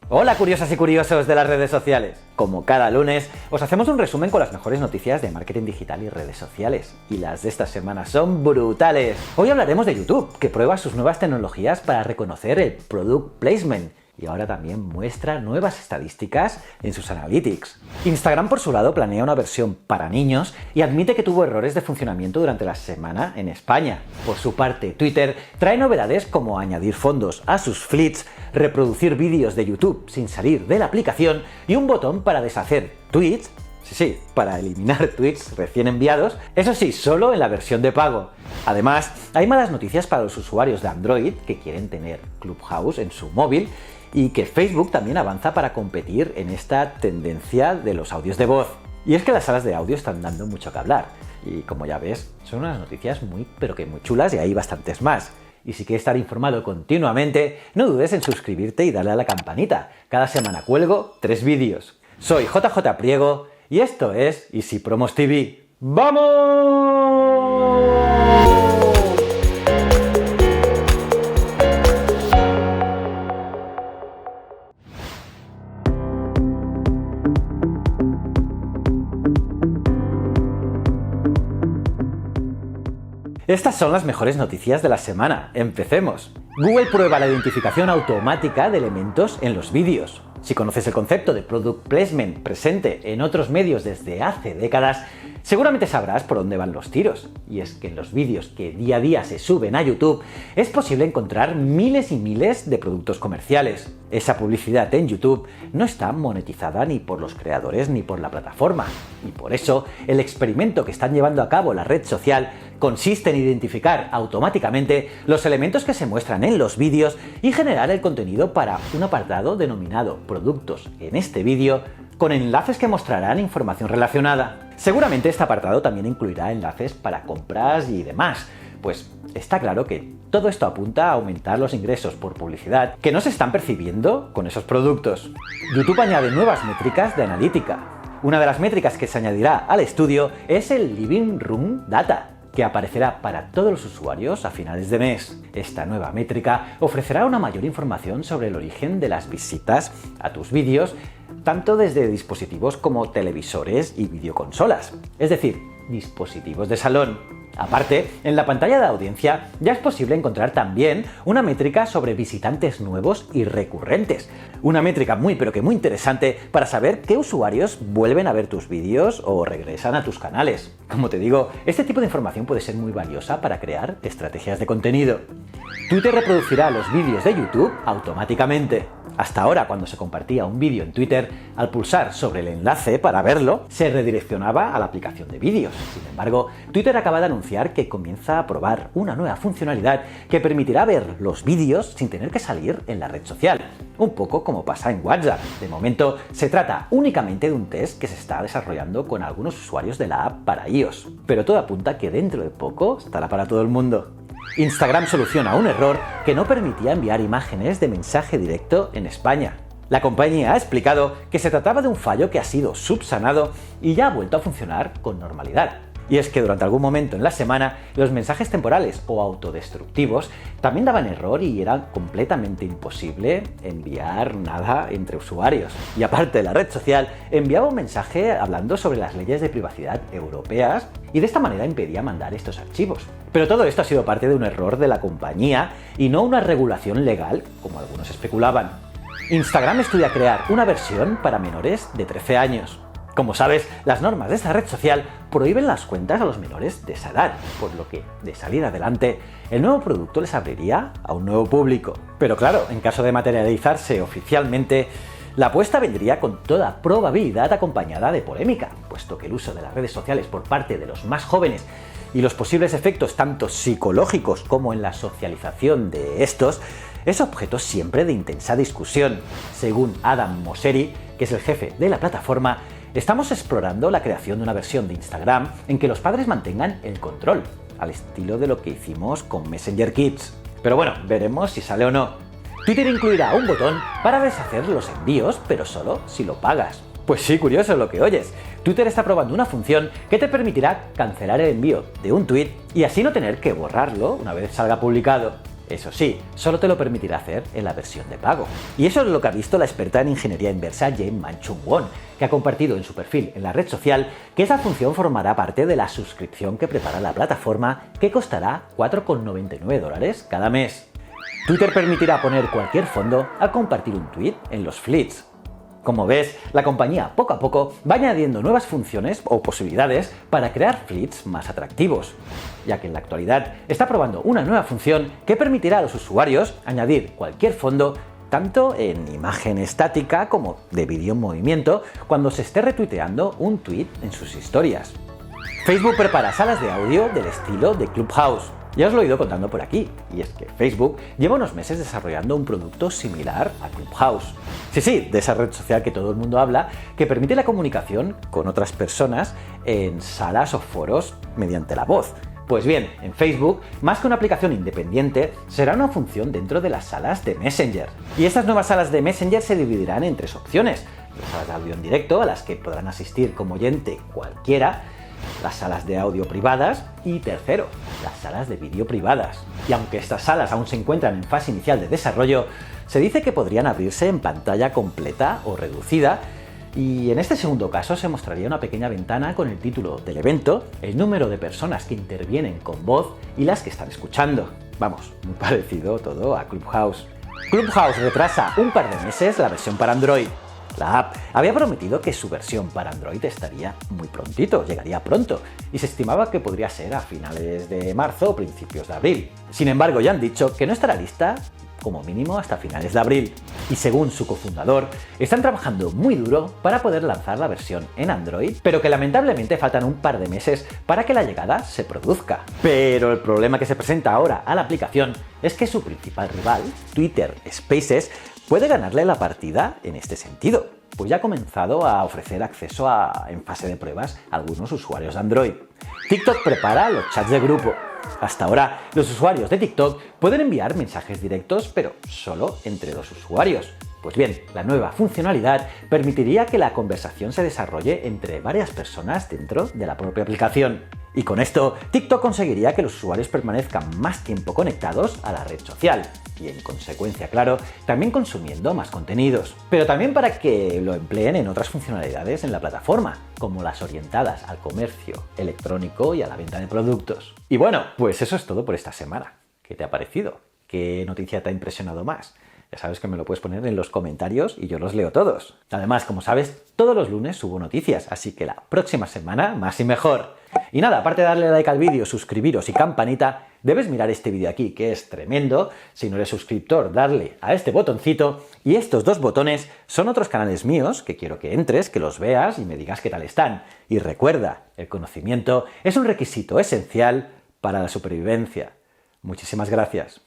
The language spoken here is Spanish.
Hola curiosas y curiosos de las redes sociales. Como cada lunes, os hacemos un resumen con las mejores noticias de marketing digital y redes sociales. Y las de esta semana son brutales. Hoy hablaremos de YouTube, que prueba sus nuevas tecnologías para reconocer el Product Placement. Y ahora también muestra nuevas estadísticas en sus analytics. Instagram, por su lado, planea una versión para niños y admite que tuvo errores de funcionamiento durante la semana en España. Por su parte, Twitter trae novedades como añadir fondos a sus feeds, reproducir vídeos de YouTube sin salir de la aplicación y un botón para deshacer tweets. Sí, para eliminar tweets recién enviados, eso sí, solo en la versión de pago. Además, hay malas noticias para los usuarios de Android que quieren tener Clubhouse en su móvil y que Facebook también avanza para competir en esta tendencia de los audios de voz. Y es que las salas de audio están dando mucho que hablar. Y como ya ves, son unas noticias muy chulas y hay bastantes más. Y si quieres estar informado continuamente, no dudes en suscribirte y darle a la campanita. Cada semana cuelgo 3 vídeos. Soy JJ Priego y esto es Easy Promos TV. ¡Vamos! Estas son las mejores noticias de la semana. Empecemos. Google prueba la identificación automática de elementos en los vídeos. Si conoces el concepto de Product Placement presente en otros medios desde hace décadas, seguramente sabrás por dónde van los tiros. Y es que en los vídeos que día a día se suben a YouTube es posible encontrar miles y miles de productos comerciales. Esa publicidad en YouTube no está monetizada ni por los creadores ni por la plataforma. Y por eso, el experimento que están llevando a cabo la red social consiste en identificar automáticamente los elementos que se muestran en los vídeos y generar el contenido para un apartado denominado Productos en este vídeo, con enlaces que mostrarán información relacionada. Seguramente este apartado también incluirá enlaces para compras y demás, pues está claro que todo esto apunta a aumentar los ingresos por publicidad que no se están percibiendo con esos productos. YouTube añade nuevas métricas de analítica. Una de las métricas que se añadirá al estudio es el Living Room Data, que aparecerá para todos los usuarios a finales de mes. Esta nueva métrica ofrecerá una mayor información sobre el origen de las visitas a tus vídeos, tanto desde dispositivos como televisores y videoconsolas, es decir, dispositivos de salón. Aparte, en la pantalla de audiencia ya es posible encontrar también una métrica sobre visitantes nuevos y recurrentes. Una métrica muy interesante para saber qué usuarios vuelven a ver tus vídeos o regresan a tus canales. Como te digo, este tipo de información puede ser muy valiosa para crear estrategias de contenido. Twitter reproducirá los vídeos de YouTube automáticamente. Hasta ahora, cuando se compartía un vídeo en Twitter, al pulsar sobre el enlace para verlo, se redireccionaba a la aplicación de vídeos. Sin embargo, Twitter acaba de anunciar que comienza a probar una nueva funcionalidad que permitirá ver los vídeos sin tener que salir en la red social. Un poco como pasa en WhatsApp. De momento, se trata únicamente de un test que se está desarrollando con algunos usuarios de la app para iOS. Pero todo apunta que dentro de poco estará para todo el mundo. Instagram soluciona un error que no permitía enviar imágenes de mensaje directo en España. La compañía ha explicado que se trataba de un fallo que ha sido subsanado y ya ha vuelto a funcionar con normalidad. Y es que durante algún momento en la semana los mensajes temporales o autodestructivos también daban error y era completamente imposible enviar nada entre usuarios. Y aparte, la red social enviaba un mensaje hablando sobre las leyes de privacidad europeas y de esta manera impedía mandar estos archivos. Pero todo esto ha sido parte de un error de la compañía y no una regulación legal, como algunos especulaban. Instagram estudia crear una versión para menores de 13 años. Como sabes, las normas de esta red social prohíben las cuentas a los menores de esa edad, por lo que, de salir adelante, el nuevo producto les abriría a un nuevo público. Pero claro, en caso de materializarse oficialmente, la apuesta vendría con toda probabilidad acompañada de polémica, puesto que el uso de las redes sociales por parte de los más jóvenes y los posibles efectos tanto psicológicos como en la socialización de estos es objeto siempre de intensa discusión. Según Adam Mosseri, que es el jefe de la plataforma, estamos explorando la creación de una versión de Instagram en que los padres mantengan el control, al estilo de lo que hicimos con Messenger Kids. Pero bueno, veremos si sale o no. Twitter incluirá un botón para deshacer los envíos, pero solo si lo pagas. Pues sí, curioso lo que oyes. Twitter está probando una función que te permitirá cancelar el envío de un tweet y así no tener que borrarlo una vez salga publicado. Eso sí, solo te lo permitirá hacer en la versión de pago. Y eso es lo que ha visto la experta en ingeniería inversa Jane Manchung Won, que ha compartido en su perfil en la red social que esa función formará parte de la suscripción que prepara la plataforma, que costará $4,99 cada mes. Twitter permitirá poner cualquier fondo al compartir un tweet en los Fleets. Como ves, la compañía poco a poco va añadiendo nuevas funciones o posibilidades para crear Fleets más atractivos, ya que en la actualidad está probando una nueva función que permitirá a los usuarios añadir cualquier fondo tanto en imagen estática como de vídeo en movimiento cuando se esté retuiteando un tweet en sus historias. Facebook prepara salas de audio del estilo de Clubhouse. Ya os lo he ido contando por aquí, y es que Facebook lleva unos meses desarrollando un producto similar a Clubhouse. Sí, de esa red social que todo el mundo habla, que permite la comunicación con otras personas en salas o foros mediante la voz. Pues bien, en Facebook, más que una aplicación independiente, será una función dentro de las salas de Messenger. Y estas nuevas salas de Messenger se dividirán en 3 opciones: las salas de audio en directo, a las que podrán asistir como oyente cualquiera, las salas de audio privadas y tercero, las salas de vídeo privadas. Y aunque estas salas aún se encuentran en fase inicial de desarrollo, se dice que podrían abrirse en pantalla completa o reducida, y en este segundo caso se mostraría una pequeña ventana con el título del evento, el número de personas que intervienen con voz y las que están escuchando. Vamos, muy parecido todo a Clubhouse. Clubhouse retrasa un par de meses la versión para Android. La app había prometido que su versión para Android estaría muy prontito, llegaría pronto, y se estimaba que podría ser a finales de marzo o principios de abril. Sin embargo, ya han dicho que no estará lista como mínimo hasta finales de abril. Y según su cofundador, están trabajando muy duro para poder lanzar la versión en Android, pero que lamentablemente faltan un par de meses para que la llegada se produzca. Pero el problema que se presenta ahora a la aplicación es que su principal rival, Twitter Spaces, puede ganarle la partida en este sentido, pues ya ha comenzado a ofrecer acceso en fase de pruebas a algunos usuarios de Android. TikTok prepara los chats de grupo. Hasta ahora, los usuarios de TikTok pueden enviar mensajes directos, pero solo entre 2 usuarios. Pues bien, la nueva funcionalidad permitiría que la conversación se desarrolle entre varias personas dentro de la propia aplicación. Y con esto, TikTok conseguiría que los usuarios permanezcan más tiempo conectados a la red social y, en consecuencia, claro, también consumiendo más contenidos. Pero también para que lo empleen en otras funcionalidades en la plataforma, como las orientadas al comercio electrónico y a la venta de productos. Y bueno, pues eso es todo por esta semana. ¿Qué te ha parecido? ¿Qué noticia te ha impresionado más? Ya sabes que me lo puedes poner en los comentarios y yo los leo todos. Además, como sabes, todos los lunes subo noticias, así que la próxima semana más y mejor. Y nada, aparte de darle like al vídeo, suscribiros y campanita, debes mirar este vídeo aquí, que es tremendo. Si no eres suscriptor, darle a este botoncito, y estos 2 botones son otros canales míos que quiero que entres, que los veas y me digas qué tal están. Y recuerda, el conocimiento es un requisito esencial para la supervivencia. Muchísimas gracias.